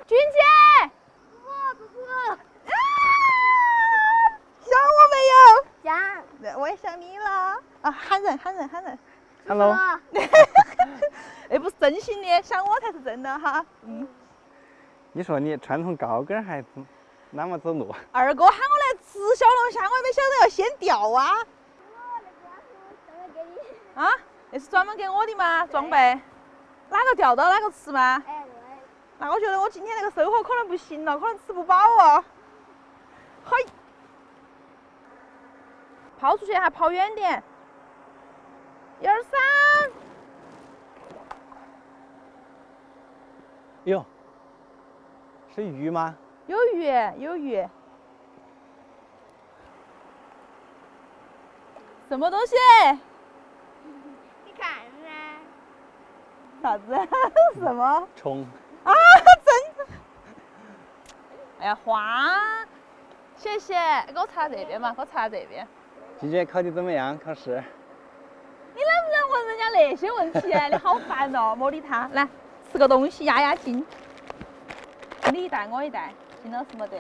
君姐，想我没有？想。我也想你了。啊，喊人。 Hello，那不是真心的，想我才是真的哈。你说你穿从高跟还那么走路？二哥喊我来吃小龙虾，我也没想到要先钓啊。啊，那是专门给我的吗？装备？哪个钓到哪个吃吗？哎，对。那我觉得我今天那个收获可能不行了，可能吃不饱哦。嘿，抛出去还抛远点。1、2、3。哟，是鱼吗？有鱼，有鱼。什么东西？你看噻。啥子？什么？虫。啊，真！哎呀，花，谢谢，给我插这边嘛，给我插这边。今天考得怎么样？考试？你能不能问人家那些问题啊？你好烦哦，莫理他。来，吃个东西压压惊。你一袋我一袋，金老师没得。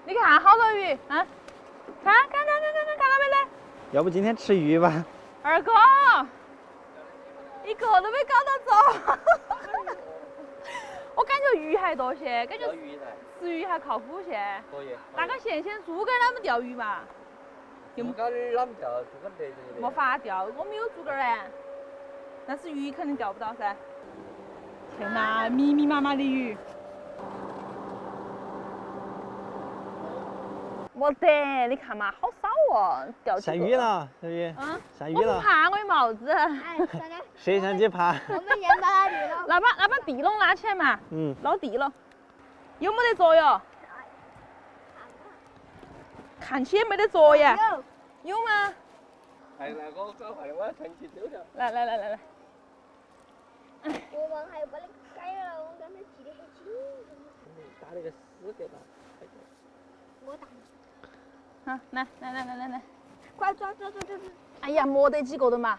你看好多鱼啊！看到没得？要不今天吃鱼吧？二哥，一个都没搞到走。我感觉鱼还多些，感觉吃鱼还靠谱些。可以。那个现猪肝他们钓鱼嘛？猪肝儿啷么钓？猪肝得没法钓，我们有猪肝儿但是鱼肯定钓不到噻。天哪，密密麻麻的鱼。没得，你看嘛，好少哦，钓几个。下雨了，小雨。下雨了。我不怕，我有帽子。哎，算了。谁想去爬？我们先把它立了。那把地笼拉起来嘛。捞地了。有没得作哟？看起也没得作业。有吗？哎，那个搞坏了，我要趁机丢掉。来。我们还要把那个改了，我刚才记得很清楚。打那个死给他。我打。好，来，快抓！哎呀，没得几个的嘛。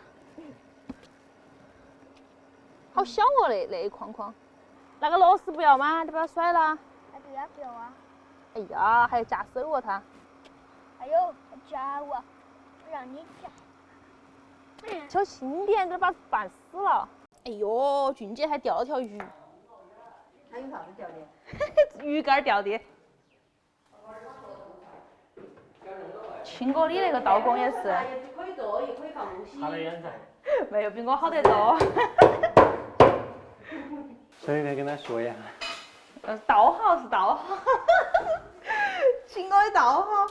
好小哦，那一筐。那个螺丝不要吗？你把它甩了。哎，对呀，不要啊。哎呀，还要夹手哦它。还有夹我，让你夹。小心点，这把绊死了。哎呦，俊姐还钓了条鱼。还有啥子钓的？鱼竿钓的。亲哥，你那个刀工也是。可以做，也可以放东西。他的眼噻。没有比我好得多。谁来跟他说呀？刀好是刀好。亲哥的刀好。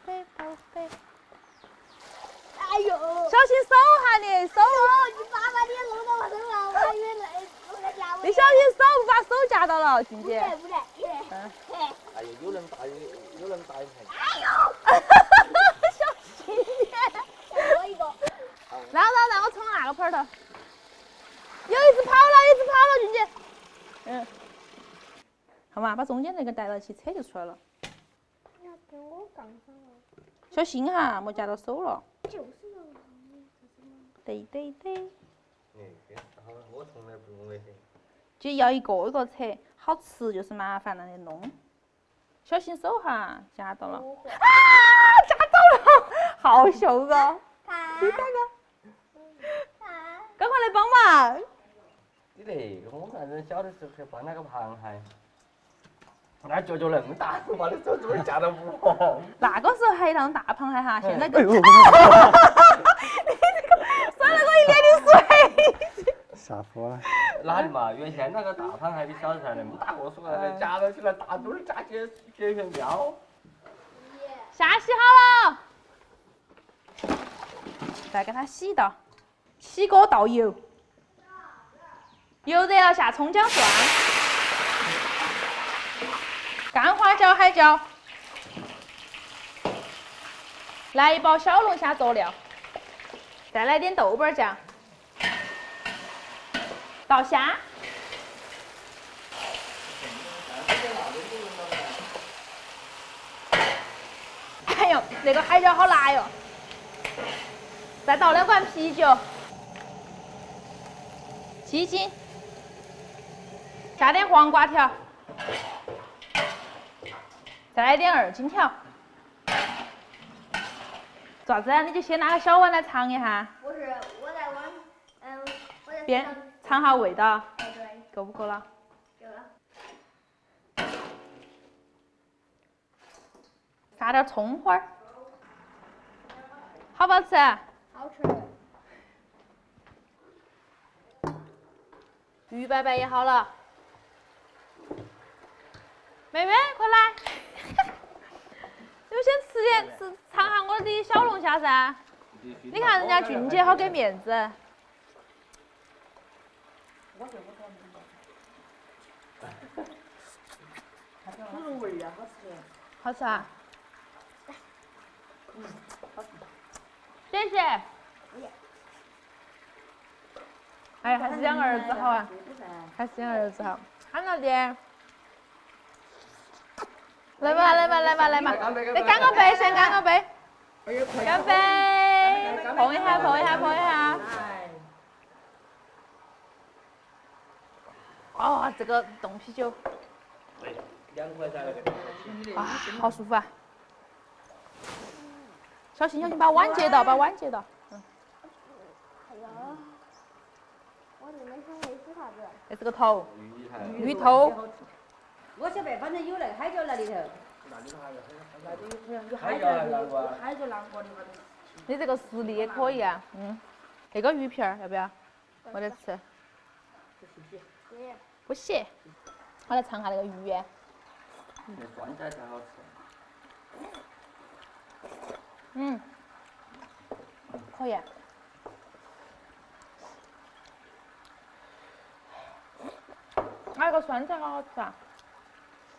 飞。哎呦！小心手哈你手。你爸把你弄到我身上，我还以为那个夹我。你小心手，不把手夹到了，俊姐。不得。哎呀，有人打一盆。哎呦！小心点。我一个。让我冲那个盆头。又一只跑了，俊姐。好嘛，把中间那个带到起，扯就出来了。你要跟我杠上了。小心哈，莫夹到手了。就是嘛。对。我从来不用那些。就要一个一个扯，好吃就是麻烦了得弄。小心手哈，夹到了。啊，夹到了，好凶哦！你看看，赶快来帮忙。你那个我反正小的时候去帮那个螃蟹，那脚那么大，把你手指夹到不？那个时候还有那种大螃蟹哈，现在更。哎呦！你这个甩了我一脸的水。吓死我了！哪里嘛？原先那个大螃蟹比小的时候那么大个，说那夹到起来大墩儿夹起铁片标。虾洗好了，再给它洗一道，起锅倒油，油热了下葱姜蒜，干花椒、海椒，来一包小龙虾佐料，再来点豆瓣酱，倒虾。哎呦，那个海椒好辣哟！再倒2罐啤酒，鸡精，加点黄瓜条，再来点2荆条。做啥子啊？你就先拿个小碗来尝一下，不是，我在往，我在边尝下味道，哎对，够不够了？有了。撒点葱花儿，好不好吃？好吃。鱼摆摆也好了。妹妹，快来！你们先尝下我的小龙虾噻。你看人家俊姐好给面子。猪肉味儿啊，好吃。好吃啊！谢谢。哎，还是养儿子好啊，还是养儿子好。看到点。来嘛，来嘛，来嘛，来嘛！来干个杯，先干个杯。干杯！碰一下，碰一下，碰一下。哦，这个冻啤酒。 2块钱那个。啊，好舒服啊！小心小心，把碗接到，把碗接到。哎呀，我就没想会是啥子。这是个头，鱼鱼头。我晓得，反正有那个海椒在里头。海椒还南瓜。海椒南瓜的嘛。你这个实力也可以啊，那个鱼皮儿要不要？没得吃。不谢。我来尝下那个鱼。那酸菜才好吃。可以。那个酸菜好好吃啊！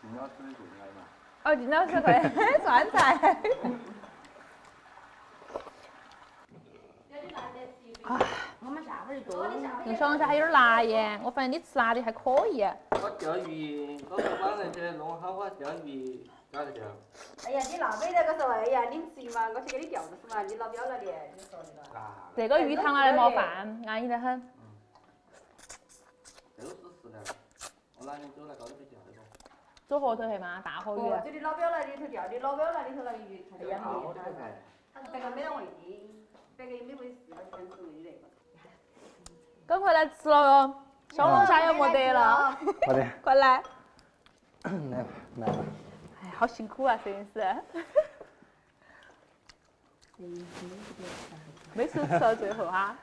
金老师的最爱嘛。哦，金老师会酸菜。我们下回就多。那小龙虾有点辣耶，我发现你吃辣的还可以。我钓鱼，我们晚上去弄好我钓鱼，咋个钓？哎呀，你那边那个说，哎呀，你吃嘛，我去给你钓着是嘛，你老表那里，你说的了。啊，这个鱼汤拿来冒饭，安逸得很。都是实的。我哪天走到高头去钓一个。走河头去嘛，大河鱼。就你老表那里头钓，你老表那里头那个鱼才养好的。的噻。这个没得味的，这个也没味事，我全是味的。赶快来吃了哟！小龙虾又没得了，好的，快来！来吧，来吧。哎，好辛苦啊，摄影师。没吃到最后哈。